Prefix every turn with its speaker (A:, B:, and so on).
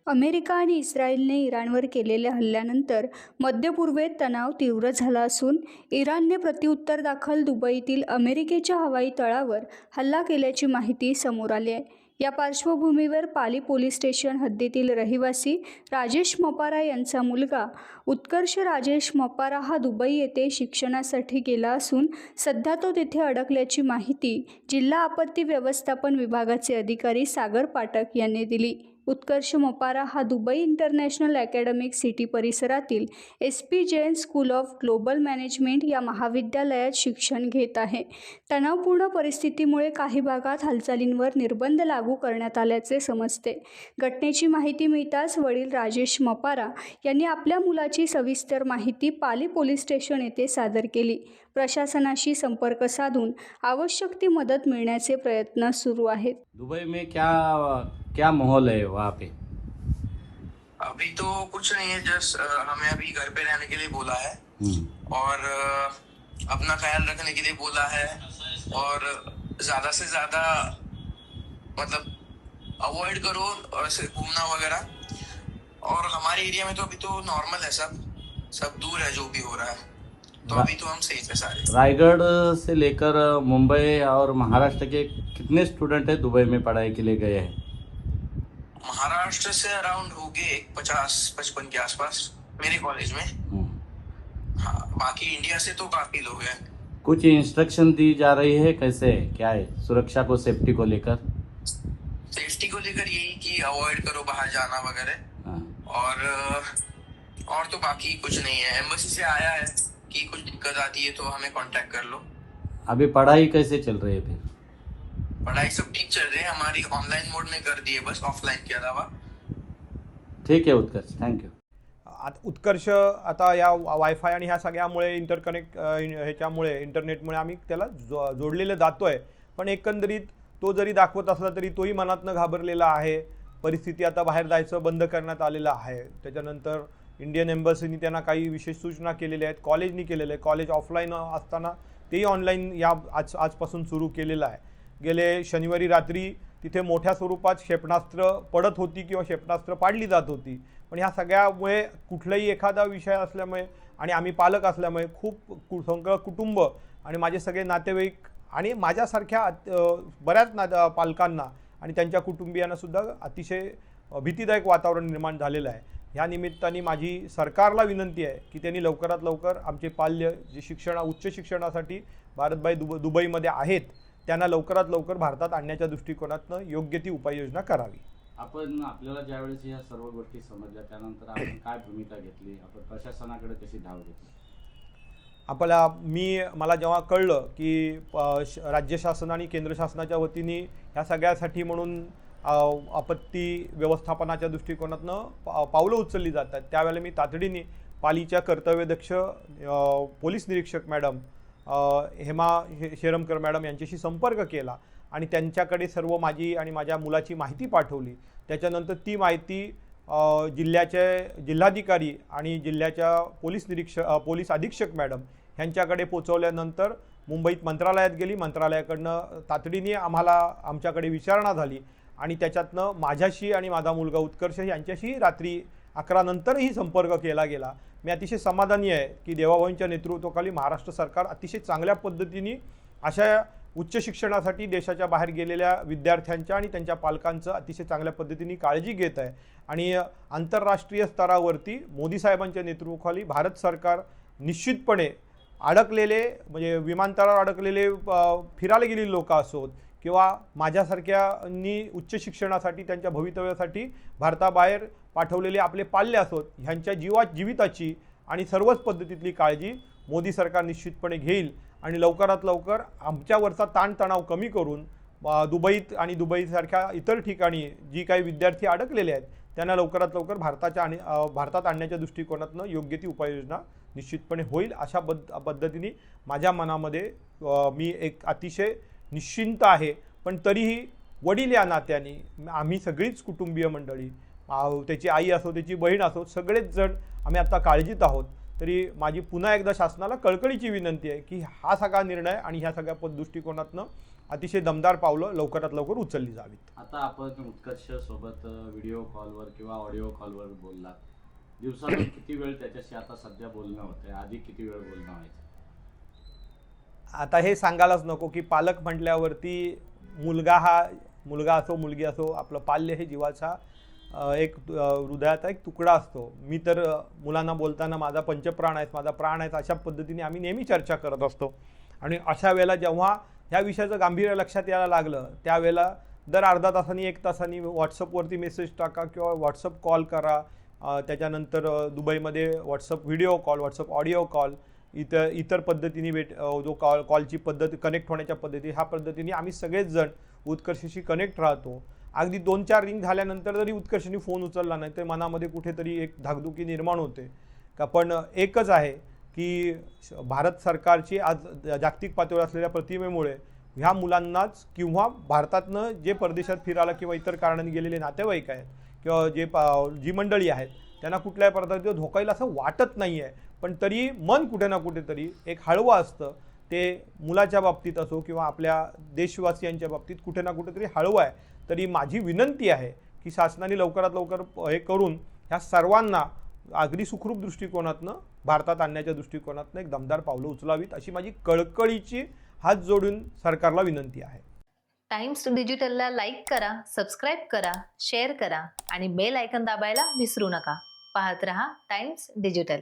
A: America आणि इस्रायलने इराणवर केलेल्या हल्ल्यानंतर मध्य पूर्वेत तणाव तीव्र झाला असून इराणने प्रत्युत्तर दाखल दुबईतील अमेरिकेच्या हवाई तळावर हल्ला केल्याची माहिती समोर आली आहे। या पार्श्वभूमीवर पाली पोलीस स्टेशन हद्दीतील रहिवासी राजेश मपारा यांचा मुलगा उत्कर्ष राजेश मपारा हा दुबई येथे शिक्षणासाठी गेला असून सध्या तो तिथे अडकल्याची माहिती जिल्हा आपत्ती व्यवस्थापन विभागाचे अधिकारी सागर पाठक यांनी दिली। उत्कर्ष मपारा हा दुबई इंटरनॅशनल अकॅडमिक सिटी परिसरातील SP Jain school of global management या महाविद्यालयात शिक्षण घेत आहे। तणावपूर्ण परिस्थितीमुळे काही भागात हालचालींवर निर्बंध लागू करण्यात आल्याचे समजते। घटनेची माहिती मिळताच वडील राजेश मपारा यांनी आपल्या मुलाची सविस्तर माहिती पाली पोलीस स्टेशन येथे सादर केली। प्रशासनाशी संपर्क साधून आवश्यक ती मदत मिळण्याचे प्रयत्न सुरू आहेत।
B: दुबई में क्या क्या माहौल है वहाँ पे?
C: अभी तो कुछ नहीं है, जस्ट हमें अभी घर पे रहने के लिए बोला है और अपना ख्याल रखने के लिए बोला है और ज्यादा से ज्यादा मतलब अवॉइड करो ऐसे घूमना वगैरह। और हमारे एरिया में तो अभी तो नॉर्मल है, सब दूर है जो भी हो रहा है, तो अभी तो हम सही है सारे।
B: रायगढ़ से लेकर मुंबई और महाराष्ट्र के कितने स्टूडेंट है दुबई में पढ़ाई के लिए गए हैं?
C: महाराष्ट्र से अराउंड हो गए 50-55 के आसपास मेरे कॉलेज में। हाँ, बाकी इंडिया से तो काफी लोग हैं।
B: कुछ इंस्ट्रक्शन दी जा रही है, कैसे क्या है सुरक्षा को, सेफ्टी को लेकर?
C: सेफ्टी को लेकर यही कि अवॉइड करो बाहर जाना वगैरह।
B: हाँ।
C: और तो बाकी कुछ नहीं है। एम्बेसी से आया है कि कुछ दिक्कत आती है तो हमें कांटेक्ट कर लो।
B: अभी पढ़ाई कैसे चल रही है फिर?
C: पढ़ाई सब ठीक चल रही है, हमारी ऑनलाइन मोड में कर दी है, बस ऑफलाइन के अलावा।
B: ठीक है उत्कर्ष, थँक्यू।
D: उत्कर्ष आता या वायफाय आणि ह्या सगळ्यामुळे ह्याच्यामुळे इंटरनेटमुळे आम्ही त्याला जोडलेलं जातोय, पण एकंदरीत तो जरी दाखवत असला तरी तोही मनातनं घाबरलेला आहे। परिस्थिती आता बाहेर जायचं बंद करण्यात आलेलं आहे। त्याच्यानंतर इंडियन एम्बसीनी त्यांना काही विशेष सूचना केलेल्या आहेत, कॉलेजनी केलेलं आहे। कॉलेज ऑफलाईन असताना तेही ऑनलाईन या आजपासून सुरू केलेलं आहे। गेले शनिवारी रात्री तिथे मोठ्या स्वरूपात क्षेपणास्त्र पडत होती किंवा क्षेपणास्त्र पाडली जात होती, पण ह्या सगळ्यामुळे कुठलाही एखादा विषय असल्यामुळे आणि आम्ही पालक असल्यामुळे खूप सगळं कुटुंब आणि माझे सगळे नातेवाईक आणि माझ्यासारख्या बऱ्याच पालकांना आणि त्यांच्या कुटुंबियांना सुद्धा अतिशय भीतीदायक वातावरण निर्माण झालेलं आहे। ह्या निमित्ताने माझी सरकारला विनंती आहे की त्यांनी लवकरात लवकर आमचे पाल्य जे उच्च शिक्षणासाठी भारतबाई दुबईमध्ये आहेत त्यांना लवकरात लवकर भारतात आणण्याच्या दृष्टिकोनातून योग्य ती उपाययोजना करावी।
B: आपण आपल्याला ज्यावेळेस ह्या सर्व गोष्टी समजल्या त्यानंतर आपण काय भूमिका घेतली, आपण प्रशासनाकडे कशी धाव घेतली?
D: मला जेव्हा कळलं की राज्य शासन आणि केंद्र शासनाच्या वतीने ह्या सगळ्यासाठी म्हणून आपत्ती व्यवस्थापनाच्या दृष्टिकोनातून पावलं उचलली जातात, त्यावेळेला मी तातडीने पालीच्या कर्तव्यदक्ष पोलीस निरीक्षक मॅडम हेमा शेरमकर मॅडम यांच्याशी संपर्क केला आणि त्यांच्याकडे सर्व माझी आणि माझ्या मुलाची माहिती पाठवली। त्याच्यानंतर ती माहिती जिल्हाधिकारी आणि जिल्ह्याच्या पोलीस अधीक्षक मॅडम यांच्याकडे पोचवल्यानंतर मुंबईत मंत्रालयात गेली। मंत्रालयाकडनं तातडीने आमच्याकडे विचारणा झाली आणि त्याच्यातनं माझ्याशी आणि माझा मुलगा उत्कर्ष यांच्याशी रात्री 11 नंतरही संपर्क केला गेला। मी अतिशय समाधानी आहे की देवाभाऊंच्या नेतृत्वाखाली महाराष्ट्र सरकार अतिशय चांगल्या पद्धतीने अशा उच्च शिक्षणासाठी देशाच्या बाहेर गेलेल्या विद्यार्थ्यांच्या आणि त्यांच्या पालकांचं अतिशय चांगल्या पद्धतीने काळजी घेत आहे आणि आंतरराष्ट्रीय स्तरावरती मोदी साहेबांच्या नेतृत्वाखाली भारत सरकार निश्चितपणे अडकलेले म्हणजे विमानतळावर अडकलेले फिरायला गेलेले लोक असोत किंवा माझ्यासारख्यांनी उच्च शिक्षणासाठी त्यांच्या भवितव्यासाठी भारताबाहेर पाठवलेले आपले पाल्य असोत, ह्यांच्या जीविताची आणि सर्वच पद्धतीतली काळजी मोदी सरकार निश्चितपणे घेईल आणि लवकरात लवकर आमच्यावरचा ताणतणाव कमी करून दुबईत आणि दुबईसारख्या इतर ठिकाणी जी काही विद्यार्थी अडकलेले आहेत त्यांना लवकरात लवकर भारतात आणण्याच्या दृष्टिकोनातून योग्य ती उपाययोजना निश्चितपणे होईल अशा पद्धतीने माझ्या मनामध्ये मी एक अतिशय निश्चिंत आहे। पण तरीही वडील या नात्याने आम्ही सगळीच कुटुंबीय मंडळी, त्याची आई असो त्याची बहीण असो, सगळेच जण आम्ही आता काळजीत आहोत। तरी माझी पुन्हा एकदा शासनाला कळकळीची विनंती आहे की हा सगळा निर्णय आणि ह्या सगळ्या दृष्टिकोनातून अतिशय दमदार पावलं लवकरात लवकर उचलली जावीत.
B: आता आपण उत्कर्ष सोबत व्हिडिओ कॉलवर किंवा ऑडिओ कॉलवर बोललात. दिवसातून किती वेळ त्याच्याशी आता सध्या बोलणं होतंय, आधी किती वेळ बोलणं व्हायचं?
D: आता हे सांगायलाच नको की पालक म्हटल्यावरती मुलगा असो मुलगी असो, आपलं पाल्य हे जीवाचा एक हृदयाचा एक तुकडा असतो. मी तर मुलांना बोलताना माझा पंचप्राण आहेस, माझा प्राण आहेस, अशा पद्धतीने आम्ही नेहमी चर्चा करत असतो. आणि अशा वेळेला जेव्हा ह्या विषयाचं गांभीर्य लक्षात यायला लागलं, त्यावेळेला दर अर्धा तासांनी 1 तासांनी व्हॉट्सअपवरती मेसेज टाका किंवा व्हॉट्सअप कॉल करा. त्याच्यानंतर दुबईमध्ये WhatsApp video call, WhatsApp audio call, इतर पद्धतीने जो कॉलची पद्धत, कनेक्ट होण्याच्या पद्धती, ह्या पद्धतीने आम्ही सगळेच जण उत्कर्षशी कनेक्ट राहतो. अगदी 2-4 रिंग झाल्यानंतर जरी उत्कर्षाने फोन उचलला नाही तर मनामध्ये कुठेतरी एक धाकधुकी निर्माण होते. का पण एकच आहे की भारत सरकारची आज जागतिक पातळीवर असलेल्या प्रतिमेमुळे ह्या मुलांनाच किंवा भारतातनं जे परदेशात फिरायला किंवा इतर कारणाने गेलेले नातेवाईक आहेत किंवा जी मंडळी आहेत त्यांना कुठल्याही प्रकारचं धोका येईल असं वाटत नाही आहे. पण तरी मन कुठे ना कुठेतरी एक हळवं असतं. ते मुलाच्या बाबतीत असो किंवा आपल्या देशवासियांच्या बाबतीत कुठे ना कुठेतरी हळवं आहे. तरी माझी विनंती आहे की शासनाने लवकरात लवकर हे करून ह्या सर्वांना अगदी सुखरूप दृष्टिकोनातनं भारतात आणण्याच्या दृष्टिकोनातनं एक दमदार पावलं उचलावीत अशी माझी कळकळीची हात जोडून सरकारला विनंती आहे.
E: टाइम्स डिजिटलला लाईक करा, सबस्क्राईब करा, शेअर करा आणि बेल आयकॉन दाबायला विसरू नका. पाहत रहा टाइम्स डिजिटल.